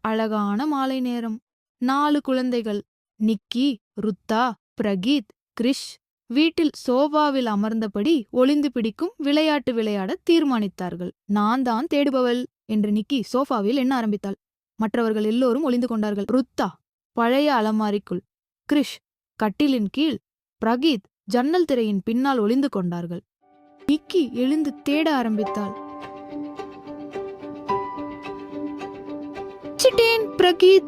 அழகான மாலை நேரம். 4 குழந்தைகள் நிக்கி, ருத்தா, பிரகீத், கிரிஷ் வீட்டில் சோபாவில் அமர்ந்தபடி ஒளிந்து பிடிக்கும் விளையாட்டு விளையாட தீர்மானித்தார்கள். நான் தான் தேடுபவள் என்று நிக்கி சோஃபாவில் எண்ண ஆரம்பித்தாள். மற்றவர்கள் எல்லோரும் ஒளிந்து கொண்டார்கள். ருத்தா பழைய அலமாரிக்குள், கிரிஷ் கட்டிலின் கீழ், பிரகீத் ஜன்னல் திரையின் பின்னால் ஒளிந்து கொண்டார்கள். நிக்கி எழுந்து தேட ஆரம்பித்தாள். சிட்டேன் பிரகீத்,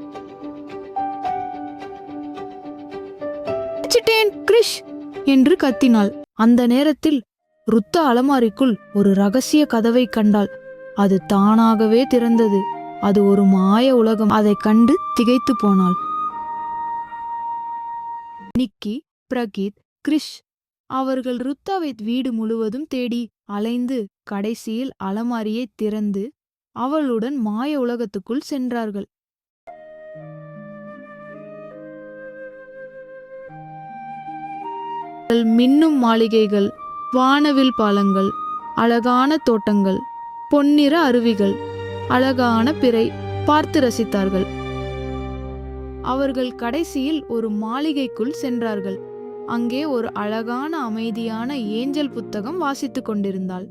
சிட்டேன் கிரிஷ் என்று கத்தினாள். அந்த நேரத்தில் ருத்தா அலமாரிக்குள் ஒரு ரகசிய கதவை கண்டாள். அது தானாகவே திறந்தது. அது ஒரு மாய உலகம். அதை கண்டு திகைத்து போனாள். நிக்கி, பிரகீத், கிரிஷ் அவர்கள் ருத்தாவை வீடு முழுவதும் தேடி அலைந்து கடைசியில் அலமாரியை திறந்து அவளுடன் மாய உலகத்துக்குள் சென்றார்கள். மின்னும் மாளிகைகள், வானவில் பாலங்கள், அழகான தோட்டங்கள், பொன்னிற அருவிகள், அழகான பிறை பார்த்து ரசித்தார்கள். அவர்கள் கடைசியில் ஒரு மாளிகைக்குள் சென்றார்கள். அங்கே ஒரு அழகான அமைதியான ஏஞ்சல் புத்தகம் வாசித்துக் கொண்டிருந்தாள்.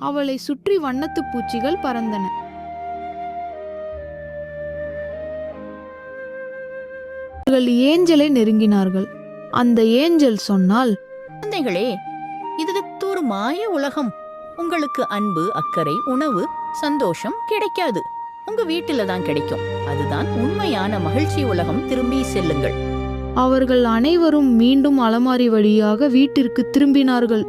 அவளை சுற்றி வண்ணத்து பூச்சிகள் பறந்தன. அவர்கள் ஏஞ்சலை நெருங்கினார்கள். அந்த ஏஞ்சல் சொன்னால், குழந்தைகளே, இது ஒரு மாய உலகம். உங்களுக்கு அன்பு, அக்கறை, உணவு, சந்தோஷம் கிடைக்காது. உங்க வீட்டில தான் கிடைக்கும். அதுதான் உண்மையான மகிழ்ச்சி உலகம். திரும்பி செல்லுங்கள். அவர்கள் அனைவரும் மீண்டும் அலமாரி வழியாக வீட்டிற்கு திரும்பினார்கள்.